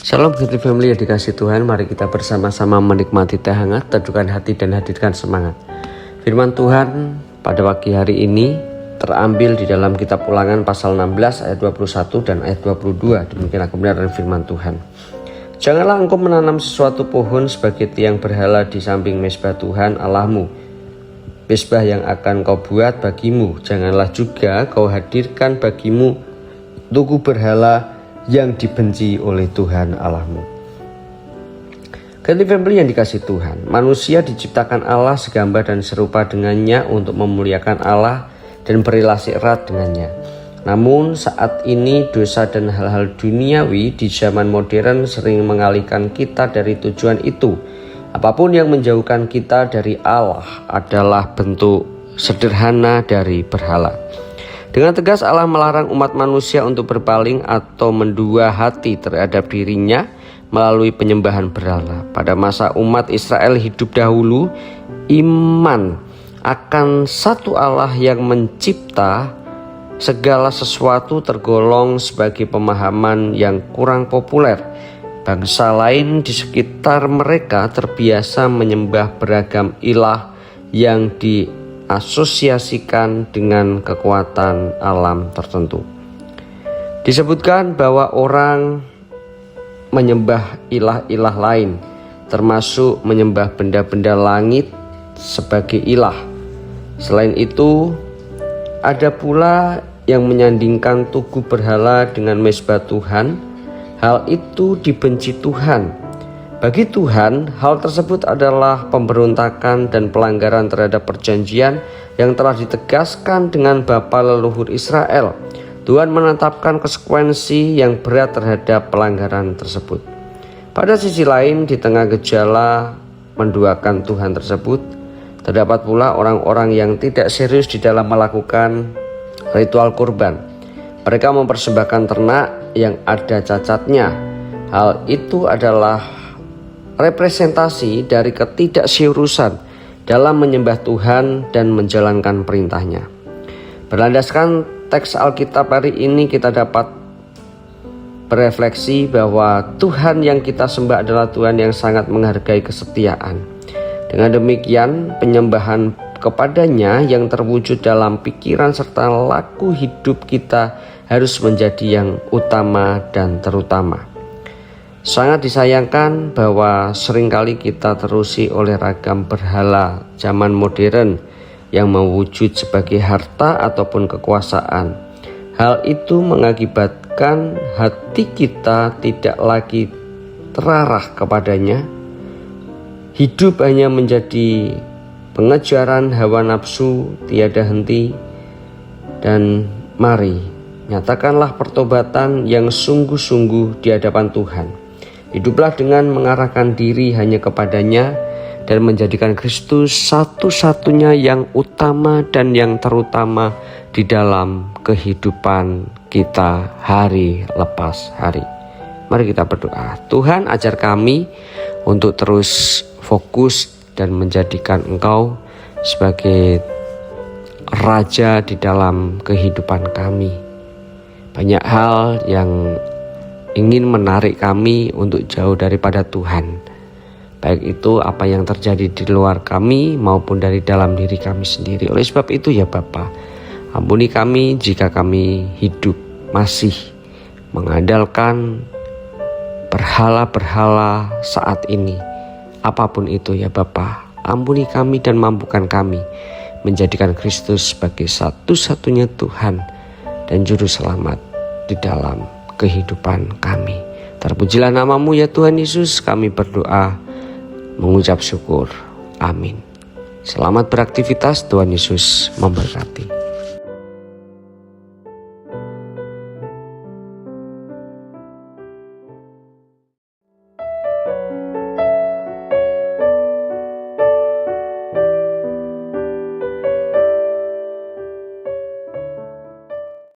Shalom Getty Family yang dikasih Tuhan, mari kita bersama-sama menikmati teh hangat, teduhkan hati dan hadirkan semangat. Firman Tuhan pada pagi hari ini terambil di dalam kitab Ulangan pasal 16 ayat 21 dan ayat 22. Demikian kebenaran firman Tuhan. Janganlah engkau menanam sesuatu pohon sebagai tiang berhala di samping mezbah Tuhan Allahmu, mezbah yang akan kau buat bagimu. Janganlah juga kau hadirkan bagimu tugu berhala yang dibenci oleh Tuhan Allahmu. Getty Family yang dikasih Tuhan, manusia diciptakan Allah segambar dan serupa dengannya untuk memuliakan Allah dan berrelasi erat dengannya. Namun saat ini dosa dan hal-hal duniawi di zaman modern sering mengalihkan kita dari tujuan itu. Apapun yang menjauhkan kita dari Allah adalah bentuk sederhana dari berhala. Dengan tegas Allah melarang umat manusia untuk berpaling atau mendua hati terhadap dirinya melalui penyembahan berhala. Pada masa umat Israel hidup dahulu, iman akan satu Allah yang mencipta segala sesuatu tergolong sebagai pemahaman yang kurang populer. Bangsa lain di sekitar mereka terbiasa menyembah beragam ilah yang diasosiasikan dengan kekuatan alam tertentu. Disebutkan bahwa orang menyembah ilah-ilah lain, termasuk menyembah benda-benda langit sebagai ilah. Selain itu, ada pula yang menyandingkan tugu berhala dengan mezbah Tuhan. Hal itu dibenci Tuhan. Bagi Tuhan, hal tersebut adalah pemberontakan dan pelanggaran terhadap perjanjian yang telah ditegaskan dengan bapa leluhur Israel. Tuhan menetapkan konsekuensi yang berat terhadap pelanggaran tersebut. Pada sisi lain, di tengah gejala menduakan Tuhan tersebut, terdapat pula orang-orang yang tidak serius di dalam melakukan ritual kurban. Mereka mempersembahkan ternak yang ada cacatnya. Hal itu adalah representasi dari ketidakseriusan dalam menyembah Tuhan dan menjalankan perintahnya. Berlandaskan teks Alkitab hari ini, kita dapat berefleksi bahwa Tuhan yang kita sembah adalah Tuhan yang sangat menghargai kesetiaan. Dengan demikian, penyembahan kepadanya yang terwujud dalam pikiran serta laku hidup kita harus menjadi yang utama dan terutama. Sangat disayangkan bahwa seringkali kita terusi oleh ragam berhala zaman modern yang mewujud sebagai harta ataupun kekuasaan. Hal itu mengakibatkan hati kita tidak lagi terarah kepadanya. Hidup hanya menjadi pengejaran hawa nafsu tiada henti. Dan mari nyatakanlah pertobatan yang sungguh-sungguh di hadapan Tuhan. Hiduplah dengan mengarahkan diri hanya kepadanya dan menjadikan Kristus satu-satunya yang utama dan yang terutama di dalam kehidupan kita hari lepas hari. Mari kita berdoa. Tuhan, ajar kami untuk terus fokus dan menjadikan Engkau sebagai Raja di dalam kehidupan kami. Banyak hal yang ingin menarik kami untuk jauh daripada Tuhan, baik itu apa yang terjadi di luar kami maupun dari dalam diri kami sendiri. Oleh sebab itu ya Bapa, ampuni kami jika kami hidup masih mengandalkan berhala-berhala saat ini. Apapun itu ya Bapa, ampuni kami dan mampukan kami menjadikan Kristus sebagai satu-satunya Tuhan dan Juru Selamat di dalam kehidupan kami. Terpujilah nama-Mu ya Tuhan Yesus, kami berdoa mengucap syukur. Amin. Selamat beraktivitas, Tuhan Yesus memberkati.